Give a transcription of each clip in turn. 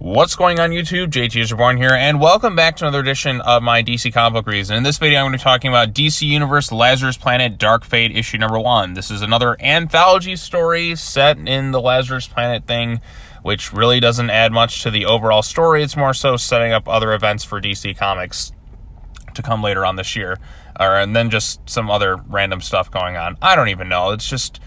What's going on YouTube? JT is Reborn here, and welcome back to another edition of my DC comic book reviews. And in this video, I'm going to be talking about DC Universe Lazarus Planet Dark Fate issue number 1. This is another anthology story set in the Lazarus Planet thing, which really doesn't add much to the overall story. It's more so setting up other events for DC Comics to come later on this year, and then just some other random stuff going on. I don't even know. It's just...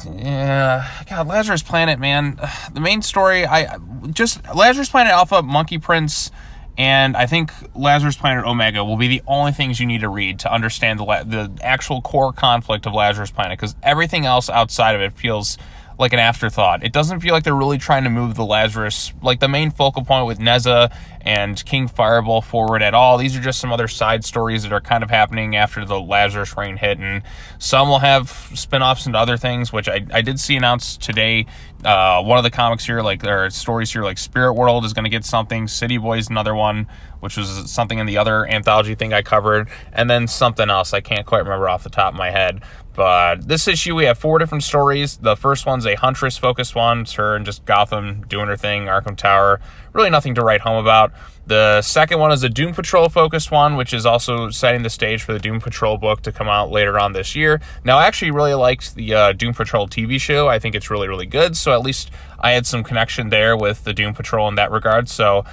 yeah, God, Lazarus Planet, man. The main story, Lazarus Planet Alpha, Monkey Prince, and I think Lazarus Planet Omega will be the only things you need to read to understand the actual core conflict of Lazarus Planet, because everything else outside of it feels like an afterthought. It doesn't feel like they're really trying to move the Lazarus, like the main focal point with Neza and King Fireball, forward at all. These are just some other side stories that are kind of happening after the Lazarus reign hit, and some will have spin-offs into other things, which I did see announced today. One of the comics here, or stories here, like Spirit World is going to get something, City Boys another one, which was something in the other anthology thing I covered, and then something else I can't quite remember off the top of my head. But this issue, we have 4 different stories. The first one's a Huntress-focused one. It's her in just Gotham doing her thing, Arkham Tower. Really nothing to write home about. The second one is a Doom Patrol-focused one, which is also setting the stage for the Doom Patrol book to come out later on this year. Now, I actually really liked the Doom Patrol TV show. I think it's really, really good. So at least I had some connection there with the Doom Patrol in that regard. So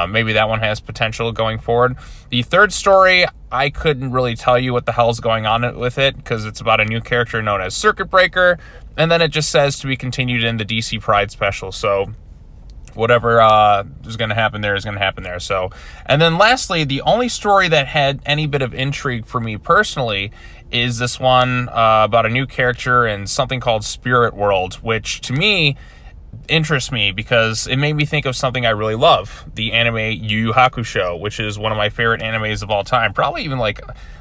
maybe that one has potential going forward. The third story, I couldn't really tell you what the hell's going on with it, because it's about a new character known as Circuit Breaker, and then it just says to be continued in the DC Pride special. So whatever is going to happen there is going to happen there. So, and then lastly, the only story that had any bit of intrigue for me personally is this one about a new character in something called Spirit World, which to me interests me because it made me think of something I really love, the anime Yu Yu Hakusho, which is one of my favorite animes of all time. Probably even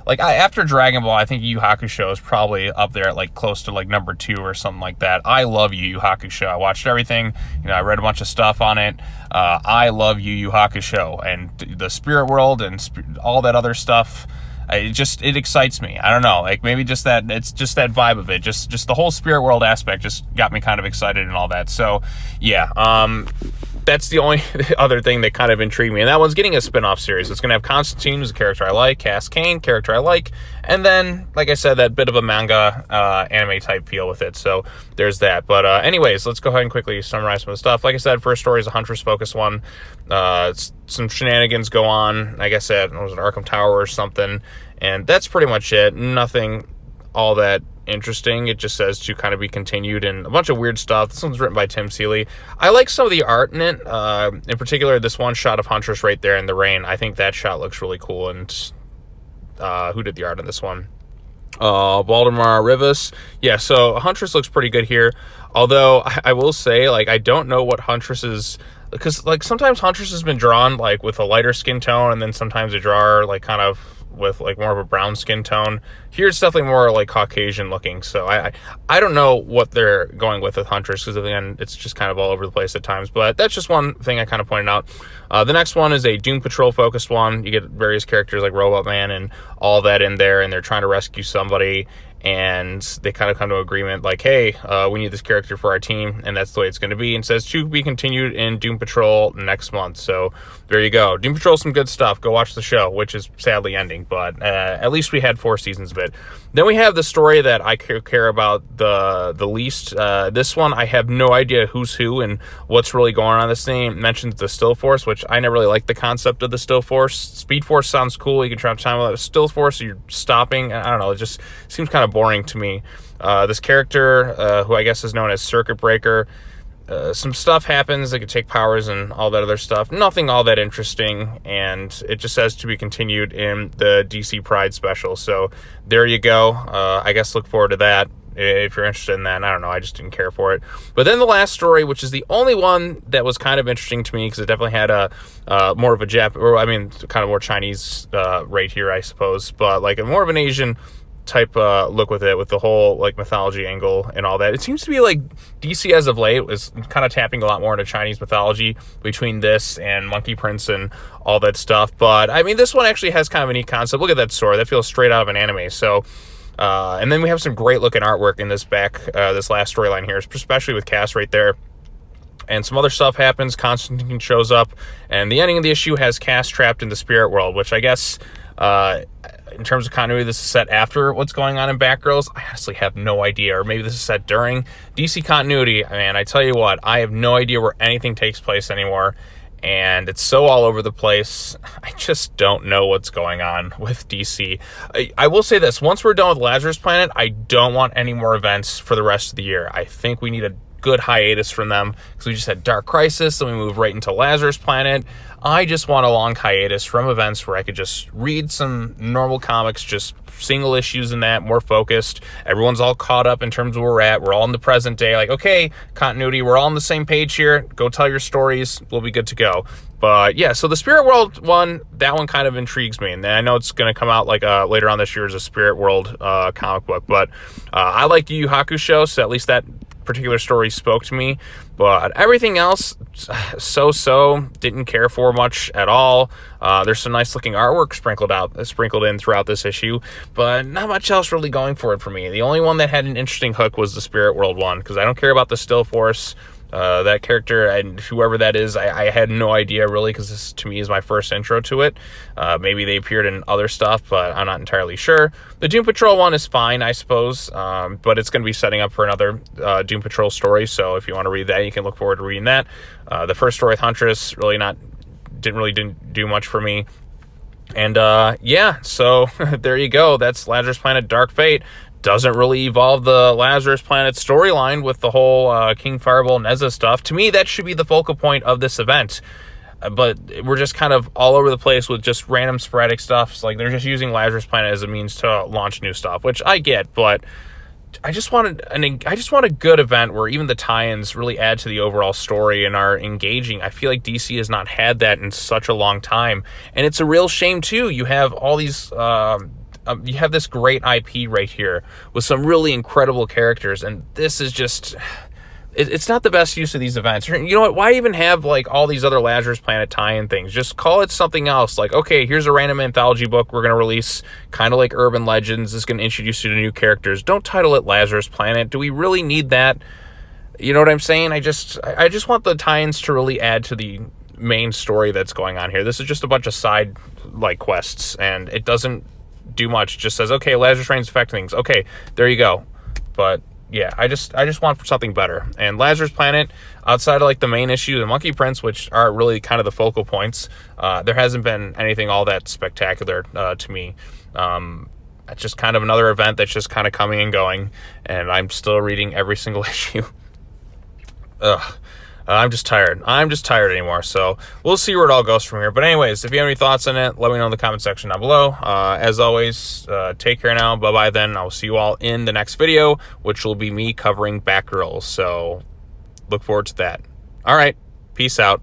after Dragon Ball, I think Yu Yu Hakusho is probably up there at close to number 2 or something like that. I love Yu Yu Hakusho. I watched everything. I read a bunch of stuff on it. I love Yu Yu Hakusho, and the Spirit World and all that other stuff. It excites me. I don't know, maybe just that, it's just that vibe of it, just the whole Spirit World aspect just got me kind of excited and all that. So yeah, that's the only other thing that kind of intrigued me, and that one's getting a spin-off series. It's gonna have Constantine, who's a character I like, Cass Kane, character I like, and then, like I said, that bit of a manga anime type feel with it. So there's that. But anyways, let's go ahead and quickly summarize some of the stuff. Like I said, first story is a Huntress focused one. Some shenanigans go on, I guess it was an Arkham Tower or something, and that's pretty much it. Nothing all that interesting. It just says to kind of be continued, and a bunch of weird stuff. This one's written by Tim Seeley. I like some of the art in it, in particular this one shot of Huntress right there in the rain. I think that shot looks really cool. And who did the art on this one? Waldemar Rivas. Yeah, so Huntress looks pretty good here, although I will say, I don't know what Huntress is, because sometimes Huntress has been drawn with a lighter skin tone, and then sometimes they draw her kind of with more of a brown skin tone. Here it's definitely more Caucasian looking, so I don't know what they're going with Huntress, because at the end it's just kind of all over the place at times. But that's just one thing I kind of pointed out. The next one is a Doom Patrol focused one. You get various characters like Robot Man and all that in there, and they're trying to rescue somebody, and they kind of come to agreement hey, we need this character for our team, and that's the way it's going to be. And says to be continued in Doom Patrol next month. So there you go. Doom Patrol, some good stuff. Go watch the show, which is sadly ending, but at least we had 4 seasons of it. Then we have the story that I care about the least. This one, I have no idea who's who and what's really going on. This thing mentions the Still Force, which I never really liked the concept of the Still Force. Speed Force sounds cool. You can travel time without Still Force, so you're stopping. I don't know. It just seems kind of boring to me. This character, who I guess is known as Circuit Breaker, some stuff happens. They can take powers and all that other stuff. Nothing all that interesting, and it just says to be continued in the DC Pride special. So there you go. I guess look forward to that if you're interested in that. And I don't know, I just didn't care for it. But then the last story, which is the only one that was kind of interesting to me, because it definitely had a more of a kind of more Chinese right here, I suppose, but a more of an Asian type look with it, with the whole mythology angle and all that. It seems to be DC as of late is kind of tapping a lot more into Chinese mythology between this and Monkey Prince and all that stuff. But this one actually has kind of a neat concept. Look at that sword, that feels straight out of an anime. So and then we have some great looking artwork in this last storyline here, especially with Cass right there. and some other stuff happens. Constantine shows up, and the ending of the issue has Cass trapped in the spirit world, which I guess, in terms of continuity, this is set after what's going on in Batgirls. I honestly have no idea, or maybe this is set during. DC continuity, man, I tell you what, I have no idea where anything takes place anymore, and it's so all over the place. I just don't know what's going on with DC. I will say this, once we're done with Lazarus Planet, I don't want any more events for the rest of the year. I think we need a good hiatus from them, because we just had Dark Crisis, then we move right into Lazarus Planet. I just want a long hiatus from events where I could just read some normal comics, just single issues in that, more focused. Everyone's all caught up in terms of where we're at. We're all in the present day. Like, okay, continuity, we're all on the same page here. Go tell your stories. We'll be good to go. But yeah, so the Spirit World one, that one kind of intrigues me. And I know it's going to come out like later on this year as a Spirit World comic book. But I like Yu Yu Hakusho, so at least that particular story spoke to me. But everything else, so didn't care for much at all. There's some nice looking artwork sprinkled in throughout this issue, but not much else really going for it for me. The only one that had an interesting hook was the Spirit World one, because I don't care about the Still Force. That character and whoever that is, I had no idea really, because this to me is my first intro to it. Maybe they appeared in other stuff, but I'm not entirely sure. The Doom Patrol one is fine, I suppose, but it's going to be setting up for another Doom Patrol story, so if you want to read that, you can look forward to reading that. The first story with Huntress didn't do much for me. And yeah, so there you go. That's Lazarus Planet Dark Fate. Doesn't really evolve the Lazarus Planet storyline with the whole King Fireball Nezza stuff. To me, that should be the focal point of this event. But we're just kind of all over the place with just random sporadic stuff. It's like they're just using Lazarus Planet as a means to launch new stuff, which I get, but I just want a good event where even the tie-ins really add to the overall story and are engaging. I feel like DC has not had that in such a long time, and it's a real shame too. You have all these you have this great IP right here with some really incredible characters, and this is just, it's not the best use of these events. You know what, why even have like all these other Lazarus Planet tie-in things? Just call it something else. Like, okay, here's a random anthology book we're going to release, kind of like Urban Legends. It's going to introduce you to new characters. Don't title it Lazarus Planet. Do we really need that? You know what I'm saying? I just want the tie-ins to really add to the main story that's going on here. This is just a bunch of side like quests, and it doesn't do much. It just says, okay, Lazarus Reigns affect things. Okay, there you go. But yeah, I just want something better. And Lazarus Planet, outside of like the main issue, the Monkey Prince, which are really kind of the focal points, there hasn't been anything all that spectacular to me. It's just kind of another event that's just kind of coming and going, and I'm still reading every single issue. Ugh. I'm just tired anymore, so we'll see where it all goes from here. But anyways, if you have any thoughts on it, let me know in the comment section down below. As always, take care now. Bye-bye then. I'll see you all in the next video, which will be me covering Batgirl. So look forward to that. All right. Peace out.